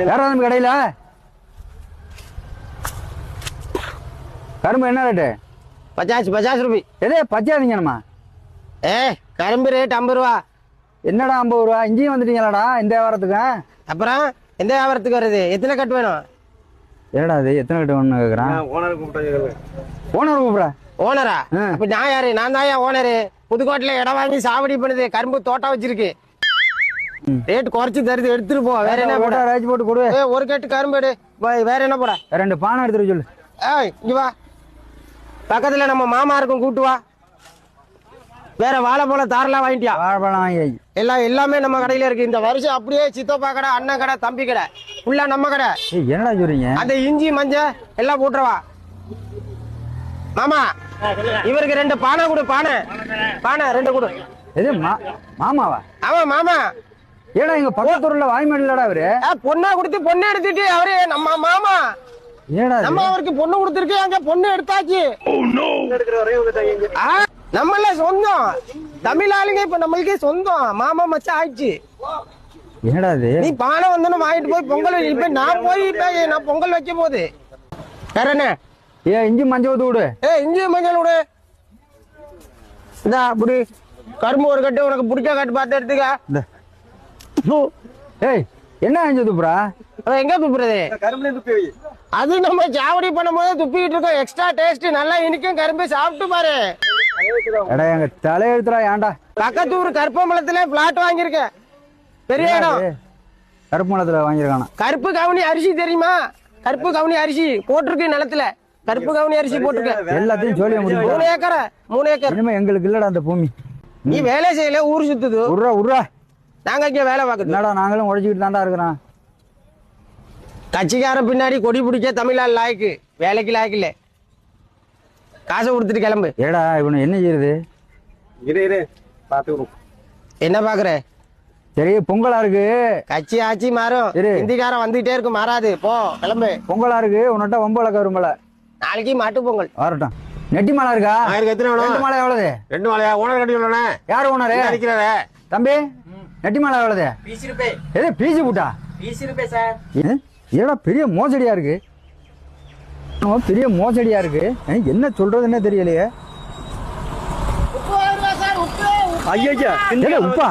வேற நம்ம கடையில கரும்பு என்ன ரேட்டு? 50 ரூபாய். எதே பச்சாதீங்கம்மா. கரும்பு ரேட் 50 ரூபா. என்னடா 50 ரூபா? இங்கேயும் வந்துட்டீங்களாடா இந்த வியாபாரத்துக்கு? அப்புறம் எந்த வியாபாரத்துக்கு வருது? எத்தனை கட்டு வேணும்? ஏடா அது எத்தனை கட்டு வேணும்னு கேக்குறான். ஓனர் கூப்பிடுற. ஓனரா? அப்ப நான் யாரு? நான் தான் ஓனரு. புதுக்கோட்டையில இடம் வாங்கி சாவடி பண்ணுது, கரும்பு தோட்டம் வச்சிருக்கு. ரேட் குறைச்சு தருது, எடுத்துட்டு போ. வேற என்ன போட? ராஜ் போட்டு கொடு. ஒரு கட்டு கரும்பு எடு. வேற என்ன போட? 2 பானை எடுத்துட்டு சொல்லு. இங்க வா, பக்கத்துல நம்ம மாமா இருக்கும், கூட்டு வா. வேற வாழைப்பழம் தாரெல்லாம் வாங்கிட்டியா? வாழைப்பழம் வாங்கி எல்லாமே நம்ம கடையில இருக்கு. இந்த வருஷம் அப்படியே சித்தப்பா கடை, அண்ணன் கடை, தம்பி கடை ஃபுல்லா நம்ம கடை. என்னடா சொல்றீங்க? அந்த இஞ்சி மஞ்சள் எல்லாம் போட்டுருவா. மாமா இவருக்கு 2 பானை கொடு. பானை 2 கொடு. எது மாமாவா? ஆமா மாமா. ஏடா எங்க பக்கத்தூர்ல வாய்மேடலடா அவரு. பொண்ணா கொடுத்து பொண்ணு எடுத்துட்டு அவரு நம்ம மாமா. ஏடா நம்ம அவருக்கு பொண்ணு கொடுத்துருக்கு, அங்க பொண்ணு எடுத்தாச்சு. நம்மள சொந்தம் தமிழ் ஆளுங்க, இப்ப நம்மளுக்கே சொந்தம். மாமா மச்சான் ஆயிடுச்சு. என்னடா இது? நீ பானை வந்தோன்னு வாங்கிட்டு போய் பொங்கல் இப்ப நான் போய் நான் பொங்கல் வைக்கும் போது வேற என்ன? இஞ்சி மஞ்சள் ஊத்து விடு. இஞ்சி மஞ்சள் விடு. இதா அப்படி கரும்பு ஒரு கட்டு, உனக்கு பிடிச்ச கட்டு பார்த்து எடுத்துக்க. என்ன அஞ்சு துப்புறா? எங்க துப்புறது? அது நம்ம சாவடி பண்ணும் போது துப்பிக்கிட்டு இருக்கோம். எக்ஸ்ட்ரா டேஸ்ட் நல்லா இனிக்கும். கரும்பு சாப்பிட்டு பாரு. எங்க தலையெழுத்துறா. ஏன்டா பக்கத்தூர் கருப்பம்பலத்துல பிளாட் வாங்கியிருக்கேன், பெரிய இடம். கருப்பம்பலத்துல வாங்கியிருக்கானா? கருப்பு கவுனி அரிசி தெரியுமா? கருப்பு கவுனி அரிசி போட்டிருக்கு நிலத்துல. கருப்பு கவுனி அரிசி போட்டிருக்க. எல்லாத்தையும் சொல்லிய முடியும். 3 ஏக்கர். இனிமே எங்களுக்கு இல்லடா அந்த பூமி. நீ வேலை செய்யல, ஊர் சுத்துது. உர்றா நாங்க இங்க வேலை பார்க்குது. என்னடா நாங்களும் உழைச்சிக்கிட்டு தாண்டா இருக்கிறோம். கட்சிக்காரன் பின்னாடி கொடி பிடிக்க தமிழால் லாய்க்கு, வேலைக்கு லாய்க்கு இல்ல. காசை கொடுத்துட்டு கிளம்பு. ஏடா இவனு என்ன செய்யுது? என்ன பாக்குற? சரி பொங்கலா இருக்கு. கட்சி ஆட்சி மாறும், இந்திக்காரன் வந்துகிட்டே இருக்கு, மாறாது. போ கிளம்பு. பொங்கலா இருக்கு, உன்னட்ட ஒம்பளை கரும்பலை. நாளைக்கு மாட்டு பொங்கல் வரட்டும். நெட்டி மாலை இருக்கா? எத்தனை வேணும்? 2 மாலை எவ்வளவு? 2 மாலையா? ஓனர் கட்டி சொல்லணே. யாரு ஓனரு? தம்பி நெட்டி மாலை எவ்வளவு? 20 ரூபாய். எது பீச்சு புட்டா? 20 ரூபாய் சார். ஏடா பெரிய மோசடியா இருக்கு. பெரிய மோசடியா இருக்கு. என்ன சொல்றதுன்னே தெரியலையே. உப்பு. ஐயா உப்பா?